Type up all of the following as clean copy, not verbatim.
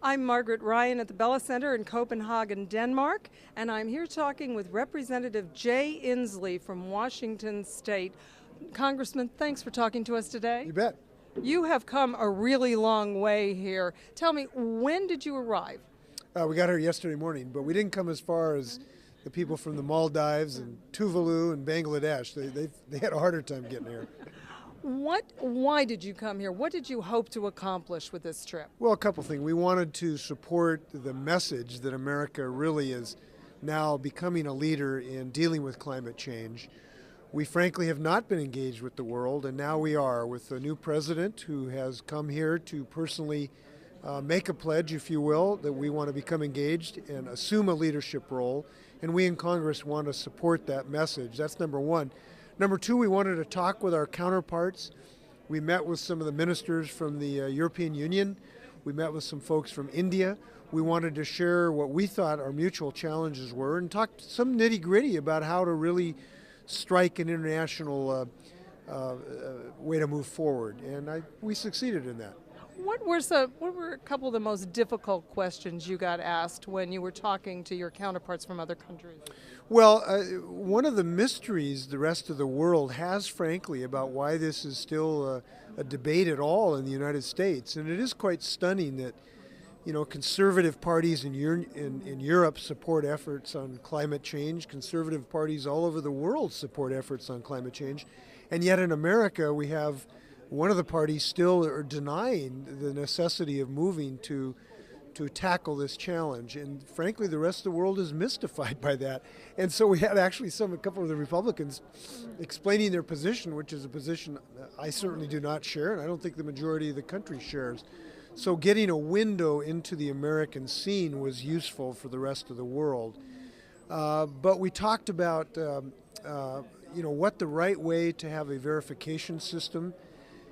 I'm Margaret Ryan at the Bella Center in Copenhagen, Denmark, and I'm here talking with Representative Jay Inslee from Washington State. Congressman, thanks for talking to us today. You bet. You have come a really long way here. Tell me, when did you arrive? We got here yesterday morning, but we didn't come as far as the people from the Maldives and Tuvalu and Bangladesh. They had a harder time getting here. Why did you come here? What did you hope to accomplish with this trip? Well, a couple things. We wanted to support the message that America really is now becoming a leader in dealing with climate change. We frankly have not been engaged with the world, and now we are, with a new president who has come here to personally make a pledge, if you will, that we want to become engaged and assume a leadership role, and we in Congress want to support that message. That's number one. Number two, we wanted to talk with our counterparts. We met with some of the ministers from the European Union. We met with some folks from India. We wanted to share what we thought our mutual challenges were and talk some nitty-gritty about how to really strike an international way to move forward. And we succeeded in that. What were a couple of the most difficult questions you got asked when you were talking to your counterparts from other countries? Well, one of the mysteries the rest of the world has, frankly, about why this is still a debate at all in the United States, and it is quite stunning that, you know, conservative parties in Europe support efforts on climate change. Conservative parties all over the world support efforts on climate change, and yet in America we have one of the parties still are denying the necessity of moving to tackle this challenge. And frankly, the rest of the world is mystified by that. And so we had actually a couple of the Republicans explaining their position, which is a position I certainly do not share, and I don't think the majority of the country shares. So getting a window into the American scene was useful for the rest of the world. But we talked about what the right way to have a verification system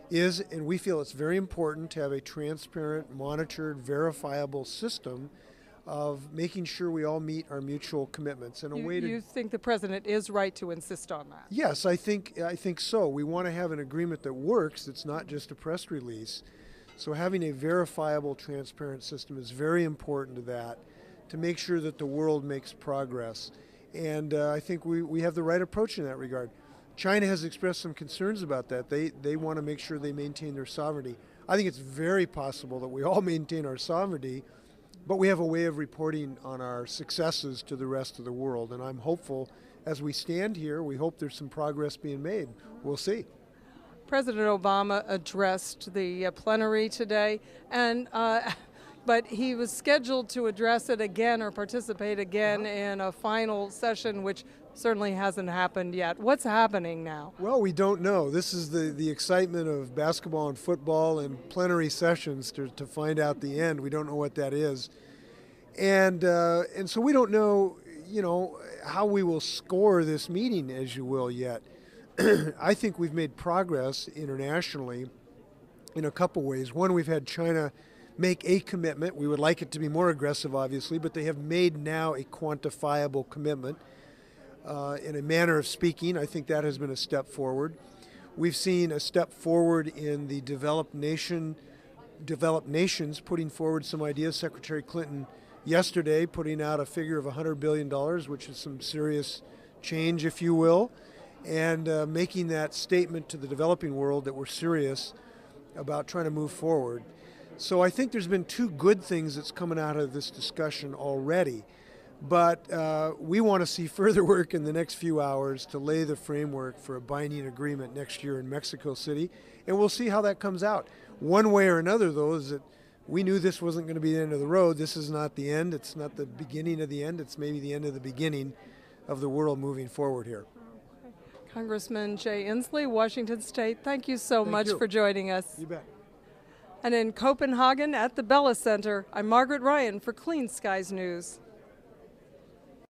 is, and we feel it's very important to have a transparent, monitored, verifiable system of making sure we all meet our mutual commitments. And you think the president is right to insist on that? Yes, I think so. We want to have an agreement that works. It's not just a press release. So having a verifiable, transparent system is very important to that, to make sure that the world makes progress. And I think we have the right approach in that regard. China has expressed some concerns about that. They want to make sure they maintain their sovereignty. I think it's very possible that we all maintain our sovereignty, but we have a way of reporting on our successes to the rest of the world. And I'm hopeful as we stand here, we hope there's some progress being made. We'll see. President Obama addressed the plenary today, and but he was scheduled to address it again or participate again in a final session, which certainly hasn't happened yet. What's happening now? Well, we don't know. This is the excitement of basketball and football and plenary sessions to find out the end. We don't know what that is. And so we don't know, how we will score this meeting, as you will, yet. I think we've made progress internationally in a couple ways. One, we've had China make a commitment. We would like it to be more aggressive, obviously, but they have made now a quantifiable commitment. In a manner of speaking, I think that has been a step forward. We've seen a step forward in the developed nations putting forward some ideas. Secretary Clinton yesterday putting out a figure of $100 billion, which is some serious change, if you will, and making that statement to the developing world that we're serious about trying to move forward. So I think there's been two good things that's coming out of this discussion already. But we want to see further work in the next few hours to lay the framework for a binding agreement next year in Mexico City, and we'll see how that comes out. One way or another, though, is that we knew this wasn't going to be the end of the road. This is not the end. It's not the beginning of the end. It's maybe the end of the beginning of the world moving forward here. Congressman Jay Inslee, Washington State, thank you so much for joining us. You bet. And in Copenhagen at the Bella Center, I'm Margaret Ryan for Clean Skies News.